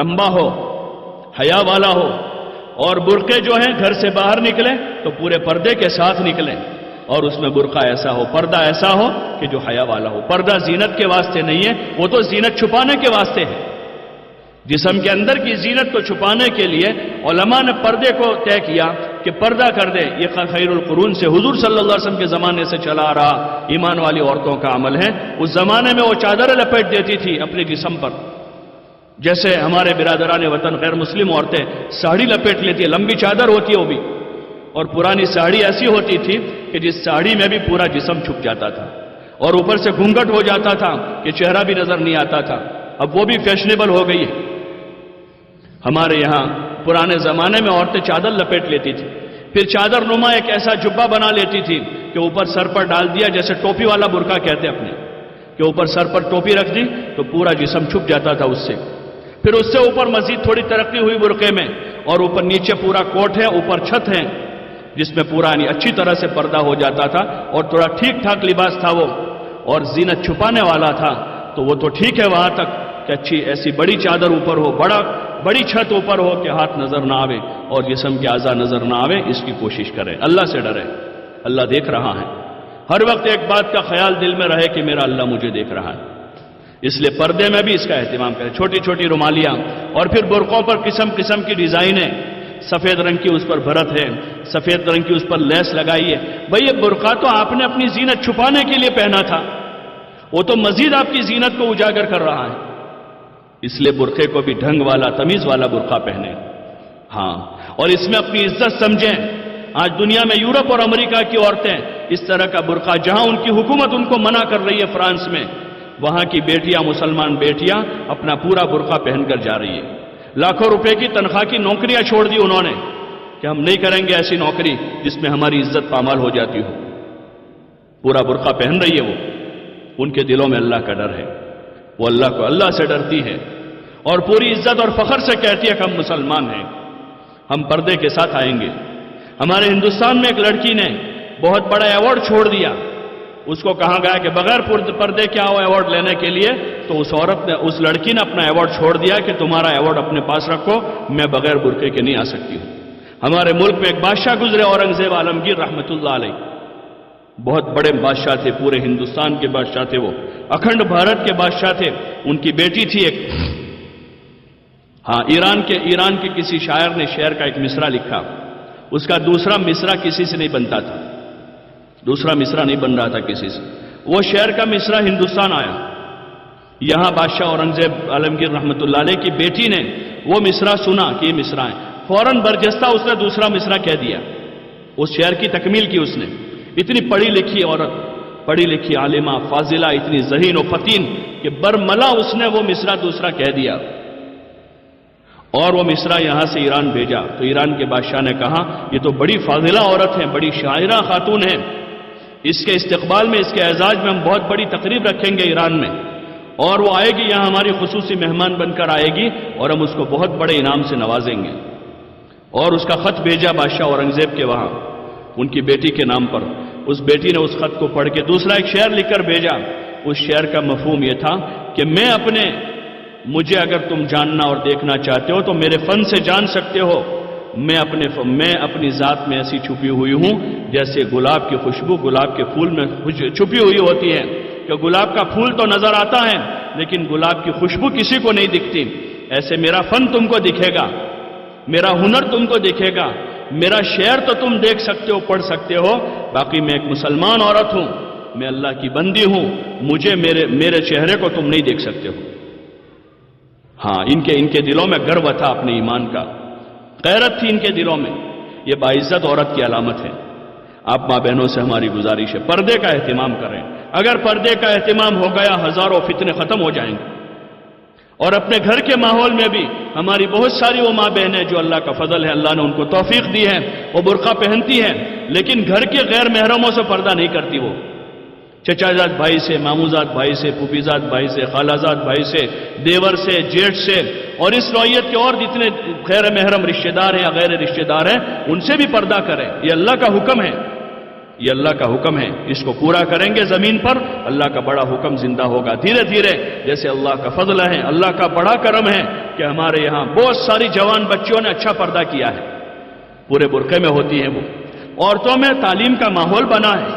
لمبا ہو، حیا والا ہو، اور برقعے جو ہیں گھر سے باہر نکلیں تو پورے پردے کے ساتھ نکلیں، اور اس میں برقع ایسا ہو، پردہ ایسا ہو کہ جو حیا والا ہو۔ پردہ زینت کے واسطے نہیں ہے، وہ تو زینت چھپانے کے واسطے ہے۔ جسم کے اندر کی زینت کو چھپانے کے لیے علماء نے پردے کو طے کیا کہ پردہ کر دے۔ یہ خیر القرون سے حضور صلی اللہ علیہ وسلم کے زمانے سے چلا آ رہا ایمان والی عورتوں کا عمل ہے۔ اس زمانے میں وہ چادر لپیٹ دیتی تھی اپنے جسم پر، جیسے ہمارے برادران وطن غیر مسلم عورتیں ساڑی لپیٹ لیتی ہے، لمبی چادر ہوتی ہے وہ بھی، اور پرانی ساڑی ایسی ہوتی تھی کہ جس ساڑی میں بھی پورا جسم چھپ جاتا تھا، اور اوپر سے گھونگھٹ ہو جاتا تھا کہ چہرہ بھی نظر نہیں آتا تھا۔ اب وہ بھی فیشنیبل ہو گئی ہے۔ ہمارے یہاں پرانے زمانے میں عورتیں چادر لپیٹ لیتی تھی، پھر چادر نما ایک ایسا جبہ بنا لیتی تھی کہ اوپر سر پر ڈال دیا، جیسے ٹوپی والا برقع کہتے اپنے، کہ اوپر سر پر ٹوپی رکھ دی تو پورا جسم چھپ جاتا تھا اس سے۔ پھر اس سے اوپر مزید تھوڑی ترقی ہوئی برقعے میں، اور اوپر نیچے پورا کوٹ ہے، اوپر چھت ہے، جس میں پورا اچھی طرح سے پردہ ہو جاتا تھا، اور تھوڑا ٹھیک ٹھاک لباس تھا وہ، اور زینت چھپانے والا تھا۔ تو وہ تو ٹھیک ہے وہاں تک کہ اچھی ایسی بڑی چادر اوپر ہو، بڑی چھت اوپر ہو کہ ہاتھ نظر نہ آوے اور جسم کے اعضاء نظر نہ آوے، اس کی کوشش کرے، اللہ سے ڈرے۔ اللہ دیکھ رہا ہے، ہر وقت ایک بات کا خیال دل میں رہے کہ میرا اللہ مجھے دیکھ رہا ہے، اس لیے پردے میں بھی اس کا اہتمام کریں۔ چھوٹی چھوٹی رومالیاں، اور پھر برقعوں پر قسم قسم کی ڈیزائنیں، سفید رنگ کی اس پر بھرت ہے، سفید رنگ کی اس پر لیس لگائی ہے۔ بھئی یہ برقع تو آپ نے اپنی زینت چھپانے کے لیے پہنا تھا، وہ تو مزید آپ کی زینت کو اجاگر کر رہا ہے، اس لیے برقعے کو بھی ڈھنگ والا، تمیز والا برقع پہنے۔ ہاں، اور اس میں اپنی عزت سمجھیں۔ آج دنیا میں یورپ اور امریکہ کی عورتیں اس طرح کا برقع، جہاں ان کی حکومت ان کو منع کر رہی ہے فرانس میں، وہاں کی بیٹیاں، مسلمان بیٹیاں اپنا پورا برقع پہن کر جا رہی ہے۔ لاکھوں روپے کی تنخواہ کی نوکریاں چھوڑ دی انہوں نے کہ ہم نہیں کریں گے ایسی نوکری جس میں ہماری عزت پامال ہو جاتی ہو۔ پورا برقع پہن رہی ہے وہ، ان کے دلوں میں اللہ کا ڈر ہے، وہ اللہ سے ڈرتی ہے، اور پوری عزت اور فخر سے کہتی ہے کہ ہم مسلمان ہیں، ہم پردے کے ساتھ آئیں گے۔ ہمارے ہندوستان میں ایک لڑکی نے بہت بڑا ایوارڈ چھوڑ دیا، اس کو کہا گیا کہ بغیر پردے کے آؤ ایوارڈ لینے کے لیے، تو اس لڑکی نے اپنا ایوارڈ چھوڑ دیا کہ تمہارا ایوارڈ اپنے پاس رکھو، میں بغیر برقعے کے نہیں آ سکتی ہوں۔ ہمارے ملک میں ایک بادشاہ گزرے، اورنگزیب عالمگیر رحمت اللہ علیہ، بہت بڑے بادشاہ تھے، پورے ہندوستان کے بادشاہ تھے، وہ اکھنڈ بھارت کے بادشاہ تھے۔ ان کی بیٹی تھی ایک، ہاں، ایران کے کسی شاعر نے شعر کا ایک مصرع لکھا، اس کا دوسرا مصرع کسی سے نہیں بنتا تھا، دوسرا مصرع نہیں بن رہا تھا کسی سے، وہ شعر کا مصرع ہندوستان آیا۔ یہاں بادشاہ اورنگزیب عالمگیر رحمت اللہ علیہ کی بیٹی نے وہ مصرع سنا کہ یہ مصرع ہے، فوراً برجستہ اس نے دوسرا مصرع کہہ دیا، اس شعر کی تکمیل کی اس نے۔ اتنی پڑھی لکھی عورت، پڑھی لکھی عالمہ فاضلہ، اتنی ذہین و فتین کہ برملا اس نے وہ مصرع دوسرا کہہ دیا، اور وہ مصرع یہاں سے ایران بھیجا۔ تو ایران کے بادشاہ نے کہا یہ تو بڑی فاضلہ عورت ہے، بڑی شاعرہ خاتون ہے، اس کے استقبال میں، اس کے اعزاز میں ہم بہت بڑی تقریب رکھیں گے ایران میں، اور وہ آئے گی یہاں، ہماری خصوصی مہمان بن کر آئے گی، اور ہم اس کو بہت بڑے انعام سے نوازیں گے۔ اور اس کا خط بھیجا بادشاہ اورنگزیب کے وہاں ان کی بیٹی کے نام پر۔ اس بیٹی نے اس خط کو پڑھ کے دوسرا ایک شعر لکھ کر بھیجا۔ اس شعر کا مفہوم یہ تھا کہ مجھے اگر تم جاننا اور دیکھنا چاہتے ہو تو میرے فن سے جان سکتے ہو، میں اپنی ذات میں ایسی چھپی ہوئی ہوں جیسے گلاب کی خوشبو گلاب کے پھول میں چھپی ہوئی ہوتی ہے، کہ گلاب کا پھول تو نظر آتا ہے لیکن گلاب کی خوشبو کسی کو نہیں دکھتی، ایسے میرا فن تم کو دکھے گا، میرا ہنر تم کو دکھے گا، میرا شعر تو تم دیکھ سکتے ہو، پڑھ سکتے ہو، باقی میں ایک مسلمان عورت ہوں، میں اللہ کی بندی ہوں، مجھے میرے چہرے کو تم نہیں دیکھ سکتے ہو۔ ہاں، ان کے دلوں میں گرو تھا اپنے ایمان کا، غیرت تھی ان کے دلوں میں، یہ باعزت عورت کی علامت ہے۔ آپ ماں بہنوں سے ہماری گزارش ہے، پردے کا اہتمام کریں، اگر پردے کا اہتمام ہو گیا ہزاروں فتنے ختم ہو جائیں گے۔ اور اپنے گھر کے ماحول میں بھی ہماری بہت ساری وہ ماں بہنیں جو اللہ کا فضل ہے، اللہ نے ان کو توفیق دی ہے، وہ برقع پہنتی ہیں، لیکن گھر کے غیر محرموں سے پردہ نہیں کرتی، وہ چچا زاد بھائی سے، مامو زاد بھائی سے، پھوپھی زاد بھائی سے، خالہ زاد بھائی سے، دیور سے، جیٹھ سے، اور اس نوعیت کے اور جتنے غیر محرم رشتہ دار ہیں یا غیر رشتہ دار ہیں، ان سے بھی پردہ کریں، یہ اللہ کا حکم ہے، یہ اللہ کا حکم ہے، اس کو پورا کریں گے زمین پر، اللہ کا بڑا حکم زندہ ہوگا دھیرے دھیرے. جیسے اللہ کا فضل ہے، اللہ کا بڑا کرم ہے کہ ہمارے یہاں بہت ساری جوان بچیوں نے اچھا پردہ کیا ہے، پورے برقعے میں ہوتی ہیں وہ. عورتوں میں تعلیم کا ماحول بنا ہے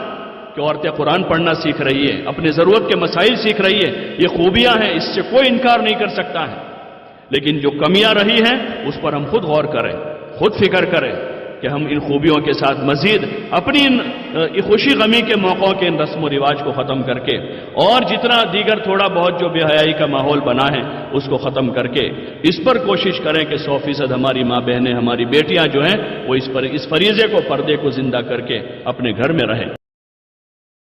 کہ عورتیں قرآن پڑھنا سیکھ رہی ہے، اپنے ضرورت کے مسائل سیکھ رہی ہے. یہ خوبیاں ہیں، اس سے کوئی انکار نہیں کر سکتا ہے. لیکن جو کمیاں رہی ہیں اس پر ہم خود غور کریں، خود فکر کریں کہ ہم ان خوبیوں کے ساتھ مزید اپنی خوشی غمی کے موقعوں کے ان رسم و رواج کو ختم کر کے، اور جتنا دیگر تھوڑا بہت جو بے حیائی کا ماحول بنا ہے اس کو ختم کر کے اس پر کوشش کریں کہ 100% ہماری ماں بہنیں، ہماری بیٹیاں جو ہیں وہ اس فریضے کو، پردے کو زندہ کر کے اپنے گھر میں رہیں.